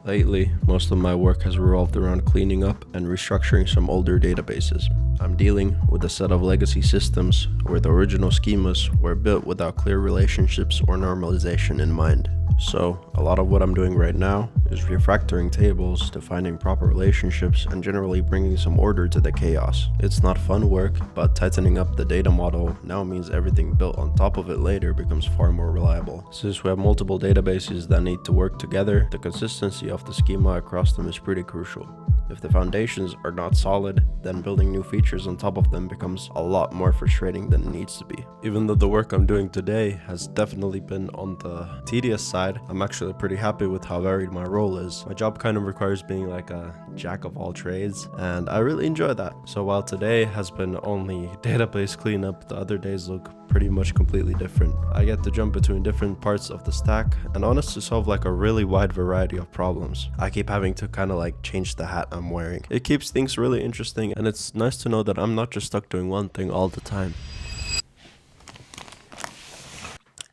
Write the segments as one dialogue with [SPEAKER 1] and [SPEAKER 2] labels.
[SPEAKER 1] Lately, most of my work has revolved around cleaning up and restructuring some older databases. I'm dealing with a set of legacy systems where the original schemas were built without clear relationships or normalization in mind. So, a lot of what I'm doing right now is refactoring tables, defining proper relationships, and generally bringing some order to the chaos. It's not fun work, but tightening up the data model now means everything built on top of it later becomes far more reliable. Since we have multiple databases that need to work together, the consistency of the schema across them is pretty crucial. If the foundations are not solid, then building new features on top of them becomes a lot more frustrating than it needs to be. Even though the work I'm doing today has definitely been on the tedious side, I'm actually pretty happy with how varied my role is. My job kind of requires being like a jack of all trades, and I really enjoy that. So while today has been only database cleanup, the other days look pretty much completely different. I get to jump between different parts of the stack and honestly solve like a really wide variety of problems. I keep having to kind of like change the hat I'm wearing. It keeps things really interesting, and it's nice to know that I'm not just stuck doing one thing all the time.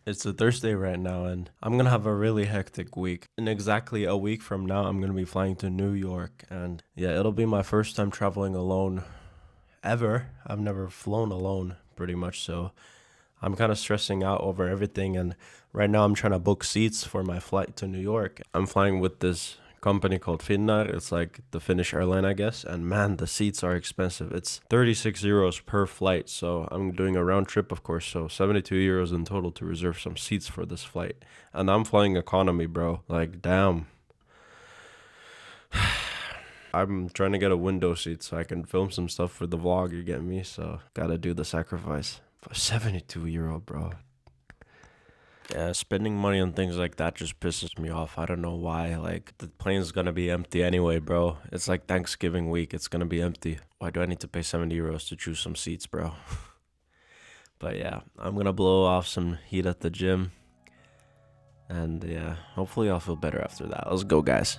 [SPEAKER 1] It's a Thursday right now, and I'm gonna have a really hectic week. In exactly a week from now, I'm gonna be flying to New York, and yeah, it'll be my first time traveling alone ever. I've never flown alone, pretty much, so I'm kind of stressing out over everything, and right now I'm trying to book seats for my flight to New York. I'm flying with this company called Finnair. It's like the Finnish airline, I guess, and man, the seats are expensive. It's 36 euros per flight, so I'm doing a round trip, of course, so 72 euros in total to reserve some seats for this flight, and I'm flying economy, bro. Like, damn. I'm trying to get a window seat so I can film some stuff for the vlog, you get me? So gotta do the sacrifice. But 72 euro, bro. Yeah, spending money on things like that just pisses me off. I don't know why. Like, the plane's gonna be empty anyway, bro. It's like Thanksgiving week. It's gonna be empty. Why do I need to pay 70 euros to choose some seats, bro? But yeah, I'm gonna blow off some heat at the gym. And yeah, hopefully I'll feel better after that. Let's go, guys.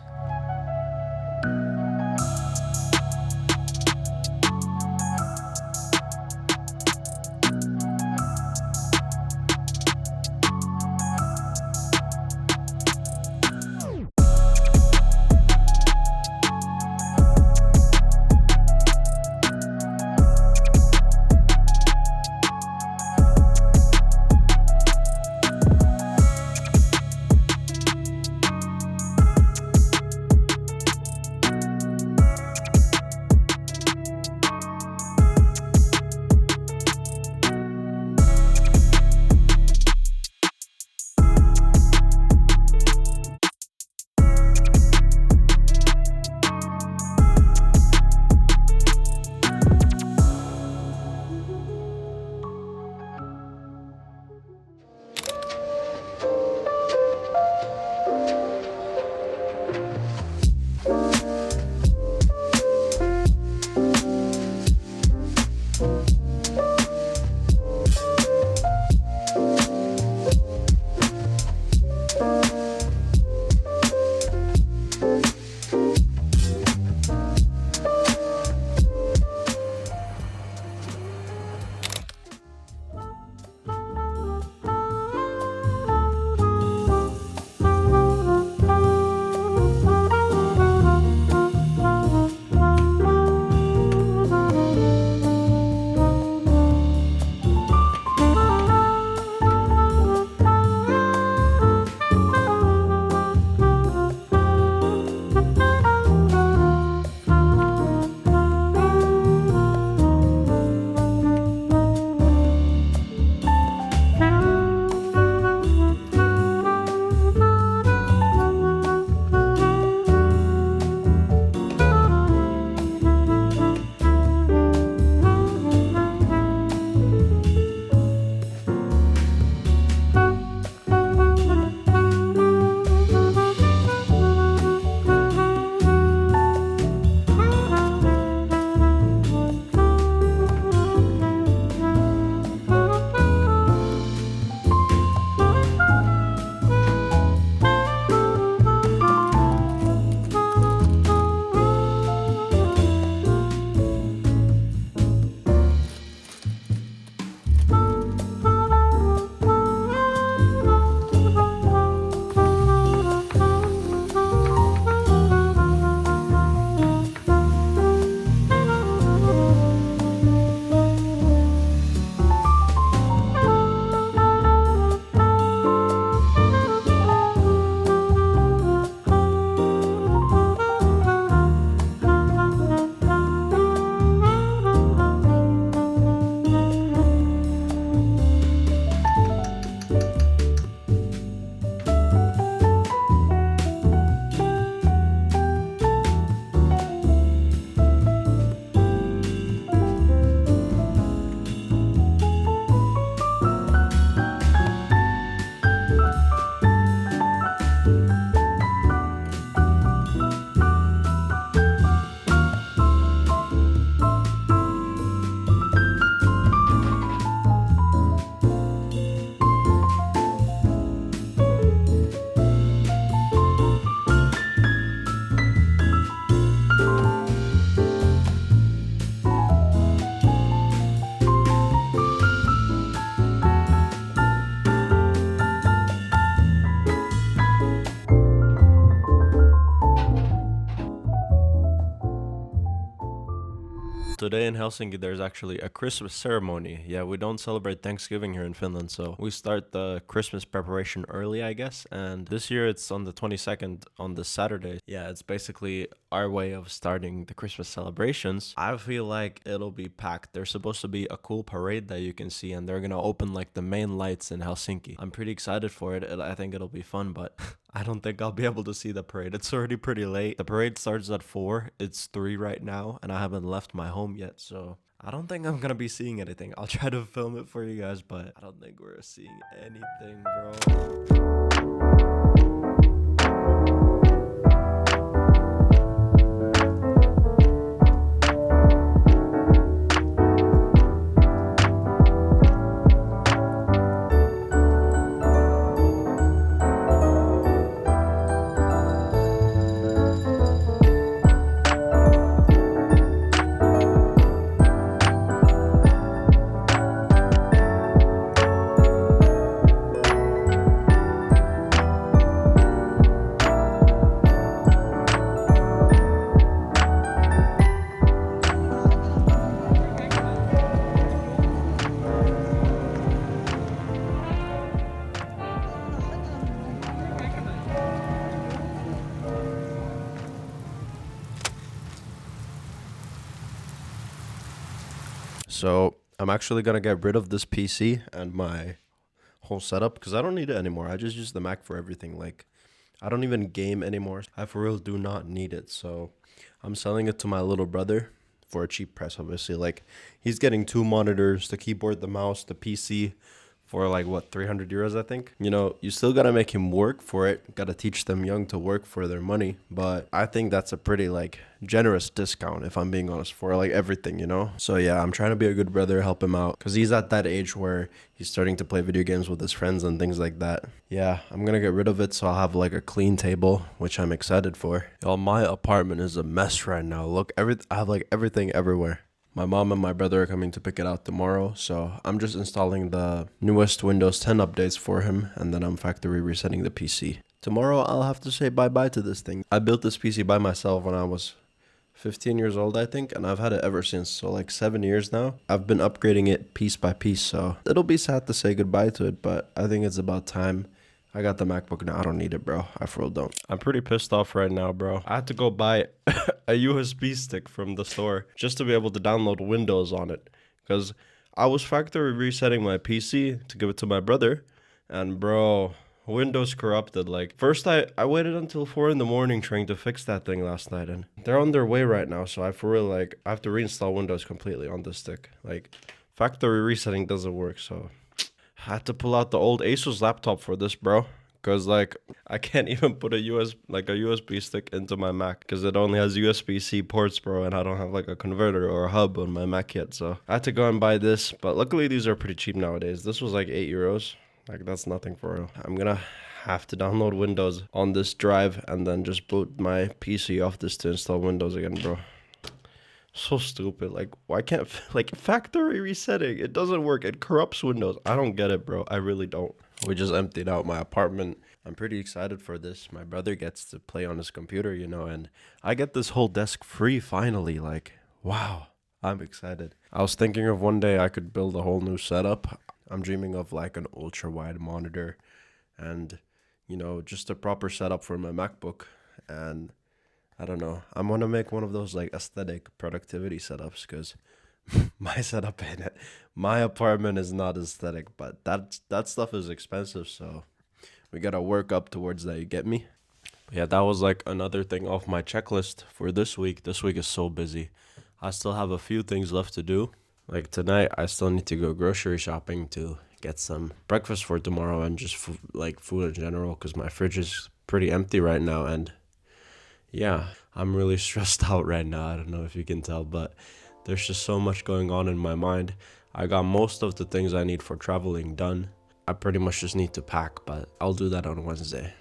[SPEAKER 1] Today in Helsinki, there's actually a Christmas ceremony. Yeah, we don't celebrate Thanksgiving here in Finland, so we start the Christmas preparation early, I guess. And this year it's on the 22nd on this Saturday. Yeah, it's basically our way of starting the Christmas celebrations. I feel like it'll be packed. There's supposed to be a cool parade that you can see, and they're gonna open like the main lights in Helsinki. I'm pretty excited for it. I think it'll be fun, but I don't think I'll be able to see the parade. It's already pretty late. The parade starts at 4. It's 3 right now, and I haven't left my home yet, so I don't think I'm gonna be seeing anything. I'll try to film it for you guys, but I don't think we're seeing anything, bro. So I'm actually gonna get rid of this PC and my whole setup because I don't need it anymore. I just use the Mac for everything. Like, I don't even game anymore. I for real do not need it. So I'm selling it to my little brother for a cheap price, obviously. Like, he's getting 2 monitors, the keyboard, the mouse, the PC for like what, 300 euros, I think. You know, you still gotta make him work for it. Gotta teach them young to work for their money. But I think that's a pretty like generous discount, if I'm being honest, for like everything, you know? So yeah, I'm trying to be a good brother, help him out, because he's at that age where he's starting to play video games with his friends and things like that. Yeah, I'm gonna get rid of it so I'll have like a clean table, which I'm excited for. Y'all, my apartment is a mess right now. Look, I have like everything everywhere. My mom and my brother are coming to pick it out tomorrow, so I'm just installing the newest Windows 10 updates for him, and then I'm factory resetting the PC. Tomorrow I'll have to say bye-bye to this thing. I built this PC by myself when I was 15 years old, I think, and I've had it ever since, so like 7 years now. I've been upgrading it piece by piece, so it'll be sad to say goodbye to it, but I think it's about time. I got the MacBook now. I don't need it, bro. I for real don't. I'm pretty pissed off right now, bro. I had to go buy a USB stick from the store just to be able to download Windows on it, because I was factory resetting my PC to give it to my brother, and bro, Windows corrupted. Like, first I waited until 4 in the morning trying to fix that thing last night, and they're on their way right now, so I for real, like, I have to reinstall Windows completely on this stick. Like, factory resetting doesn't work, so I had to pull out the old Asus laptop for this, bro. Because, like, I can't even put a USB stick into my Mac because it only has USB-C ports, bro, and I don't have, like, a converter or a hub on my Mac yet, so I had to go and buy this, but luckily these are pretty cheap nowadays. This was, like, 8 euros. Like, that's nothing for real. I'm gonna have to download Windows on this drive and then just boot my PC off this to install Windows again, bro. So stupid. Like, why can't, like, factory resetting? It doesn't work. It corrupts Windows. I don't get it, bro. I really don't. We just emptied out my apartment. I'm pretty excited for this. My brother gets to play on his computer, you know, and I get this whole desk free finally. Like, wow. I'm excited. I was thinking of one day I could build a whole new setup. I'm dreaming of like an ultra wide monitor and, you know, just a proper setup for my MacBook. And I don't know. I'm gonna make one of those like aesthetic productivity setups because my setup in it, my apartment is not aesthetic, but that stuff is expensive, so we gotta work up towards that. You get me? But yeah, that was like another thing off my checklist for this week. This week is so busy. I still have a few things left to do. Like tonight, I still need to go grocery shopping to get some breakfast for tomorrow and just like food in general because my fridge is pretty empty right now, and yeah, I'm really stressed out right now. I don't know if you can tell, but there's just so much going on in my mind. I got most of the things I need for traveling done. I pretty much just need to pack, but I'll do that on Wednesday.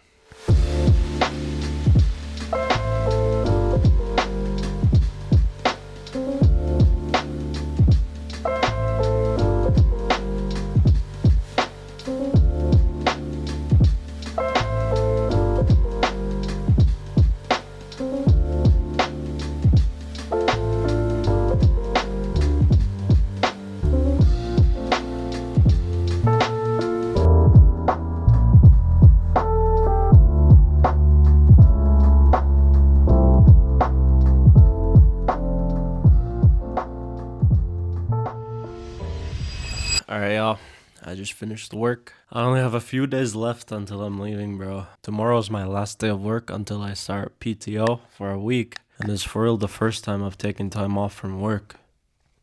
[SPEAKER 1] Alright, y'all. I just finished work. I only have a few days left until I'm leaving, bro. Tomorrow's my last day of work until I start PTO for a week. And it's for real the first time I've taken time off from work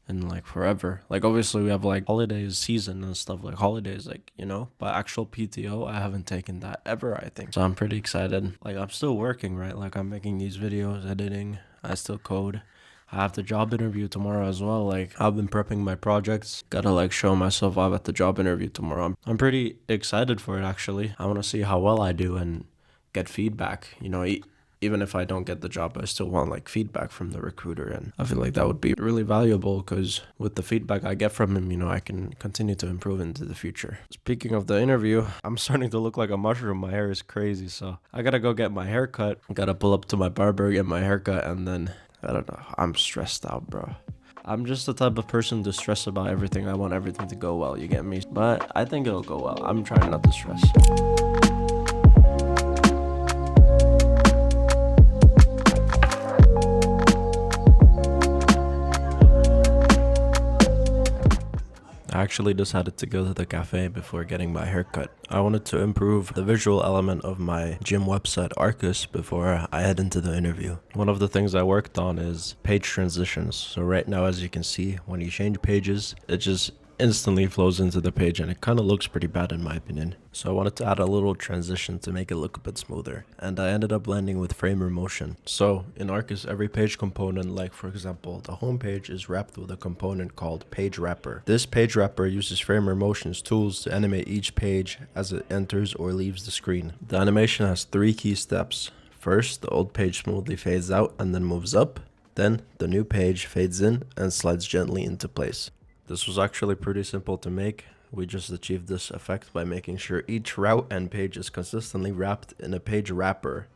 [SPEAKER 1] in like forever. Like, obviously, we have like holidays season and stuff, like holidays, like, but actual PTO, I haven't taken that ever, I think. So I'm pretty excited. Like, I'm still working, right? Like, I'm making these videos, editing, I still code. I have the job interview tomorrow as well. Like, I've been prepping my projects. Gotta like show myself off at the job interview tomorrow. I'm pretty excited for it, actually. I want to see how well I do and get feedback. Even if I don't get the job, I still want like feedback from the recruiter. And I feel like that would be really valuable because with the feedback I get from him, I can continue to improve into the future. Speaking of the interview, I'm starting to look like a mushroom. My hair is crazy. So I gotta go get my hair cut. Gotta pull up to my barber, get my hair cut, and then I don't know. I'm stressed out, bro. I'm just the type of person to stress about everything. I want everything to go well, you get me? But I think it'll go well. I'm trying not to stress. I actually decided to go to the cafe before getting my haircut. I wanted to improve the visual element of my gym website Arcus before I head into the interview. One of the things I worked on is page transitions. So right now, as you can see, when you change pages, it just instantly flows into the page and it kind of looks pretty bad in my opinion. So I wanted to add a little transition to make it look a bit smoother, and I ended up landing with framer motion. So in Arcus, every page component, like for example the home page, is wrapped with a component called page wrapper. This page wrapper uses framer motion's tools to animate each page as it enters or leaves the screen. The animation has 3 key steps. First, the old page smoothly fades out and then moves up. Then the new page fades in and slides gently into place. This was actually pretty simple to make. We just achieved this effect by making sure each route and page is consistently wrapped in a page wrapper,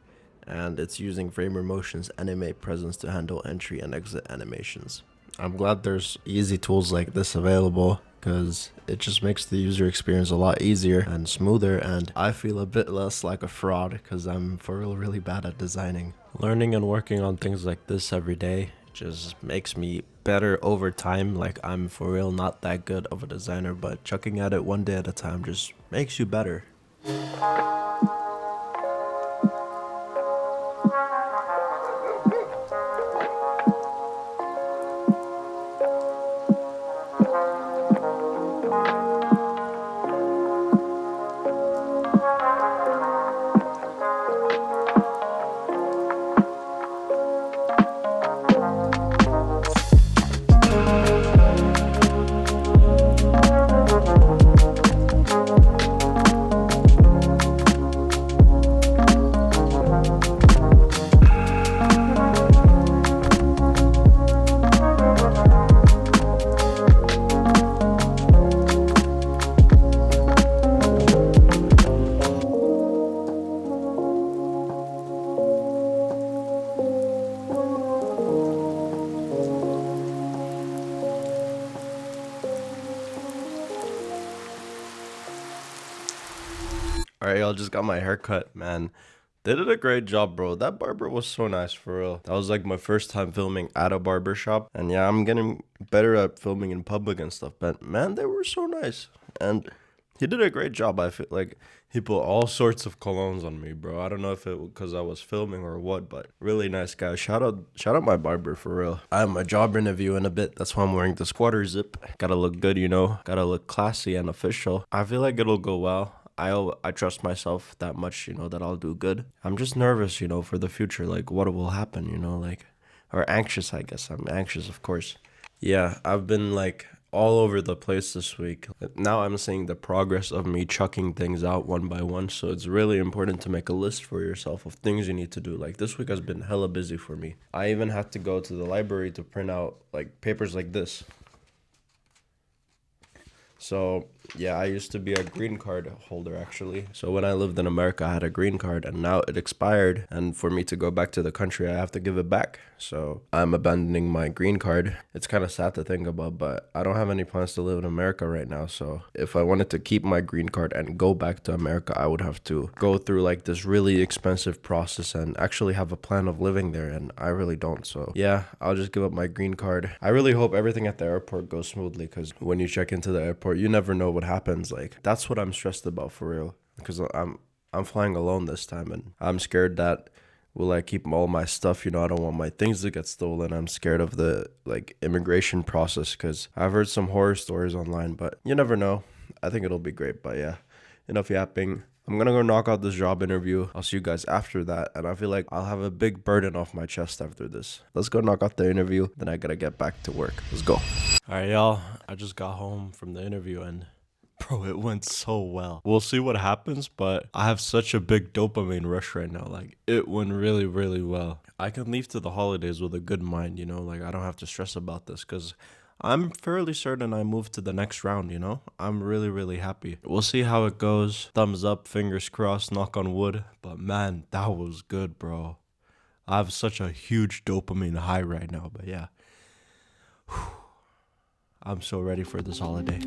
[SPEAKER 1] and it's using framer motion's animate presence to handle entry and exit animations. I'm glad there's easy tools like this available because it just makes the user experience a lot easier and smoother, and I feel a bit less like a fraud because I'm for real really bad at designing. Learning and working on things like this every day just makes me better over time. Like, I'm for real not that good of a designer, but chucking at it one day at a time just makes you better. Alright, y'all, just got my hair cut, man. They did a great job, bro. That barber was so nice, for real. That was like my first time filming at a barber shop. And yeah, I'm getting better at filming in public and stuff. But man, they were so nice. And he did a great job. I feel like he put all sorts of colognes on me, bro. I don't know if it was because I was filming or what, but really nice guy. Shout out my barber, for real. I have my job interview in a bit. That's why I'm wearing this quarter zip. Gotta look good, Gotta look classy and official. I feel like it'll go well. I trust myself that much, that I'll do good. I'm just nervous, for the future, like what will happen, or anxious, I guess. I'm anxious, of course. Yeah, I've been like all over the place this week. Now I'm seeing the progress of me chucking things out one by one, so it's really important to make a list for yourself of things you need to do. Like, this week has been hella busy for me. I even had to go to the library to print out like papers like this. So Yeah, I used to be a green card holder actually. So when I lived in America, I had a green card and now it expired. And for me to go back to the country, I have to give it back. So I'm abandoning my green card. It's kind of sad to think about, but I don't have any plans to live in America right now. So if I wanted to keep my green card and go back to America, I would have to go through like this really expensive process and actually have a plan of living there. And I really don't. So yeah, I'll just give up my green card. I really hope everything at the airport goes smoothly because when you check into the airport, you never know what happens. Like that's what I'm stressed about for real because I'm flying alone this time and I'm scared that will I keep all my stuff, you know, I don't want my things to get stolen. I'm scared of the like immigration process because I've heard some horror stories online, but you never know. I think it'll be great. But yeah, enough yapping. I'm gonna go knock out this job interview. I'll see you guys after that. And I feel like I'll have a big burden off my chest after this. Let's go knock out the interview. Then I gotta get back to work. Let's go. All right, y'all. I just got home from the interview and bro, it went so well. We'll see what happens, but I have such a big dopamine rush right now. Like, it went really, really well. I can leave to the holidays with a good mind, you know? Like, I don't have to stress about this because I'm fairly certain I moved to the next round, you know? I'm really, really happy. We'll see how it goes. Thumbs up, fingers crossed, knock on wood. But man, that was good, bro. I have such a huge dopamine high right now, but yeah. I'm so ready for this holiday.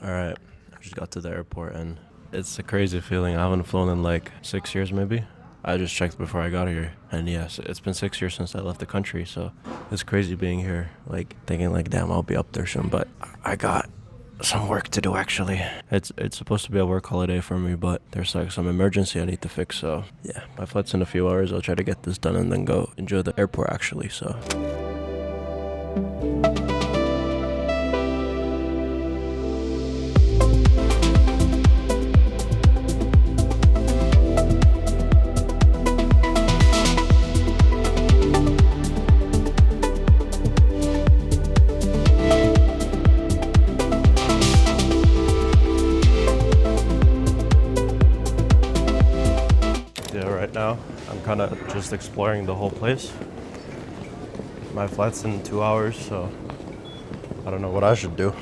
[SPEAKER 1] All right, I just got to the airport and it's a crazy feeling. I haven't flown in like 6 years maybe. I just checked before I got here. And yes, it's been 6 years since I left the country. So it's crazy being here, like thinking like, damn, I'll be up there soon. But I got some work to do actually. It's supposed to be a work holiday for me, but there's like some emergency I need to fix. So yeah, my flight's in a few hours. I'll try to get this done and then go enjoy the airport actually. So. Right now, I'm kind of just exploring the whole place. My flight's in 2 hours, so I don't know what I should do.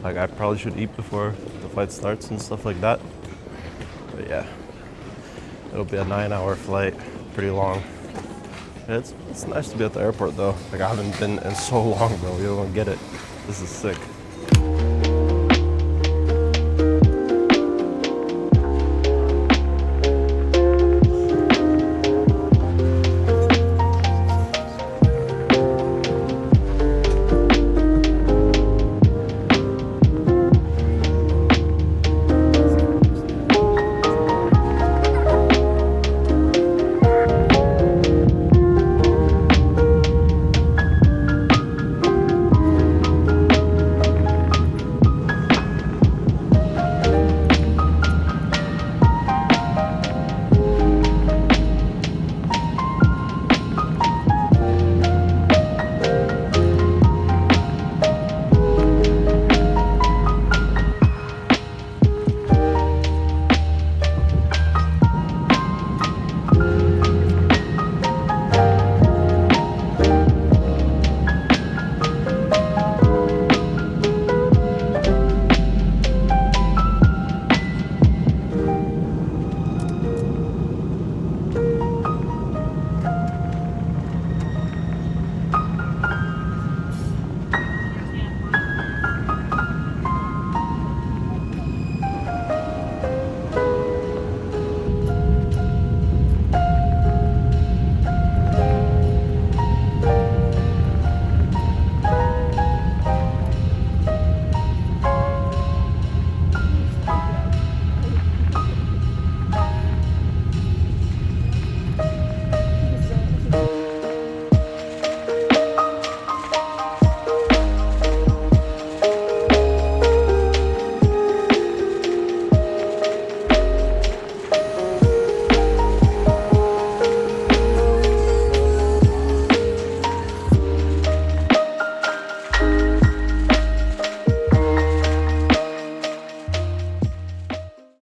[SPEAKER 1] Like, I probably should eat before the flight starts and stuff like that. But yeah, it'll be a 9-hour flight, pretty long. It's nice to be at the airport though. Like, I haven't been in so long, bro. You don't get it. This is sick.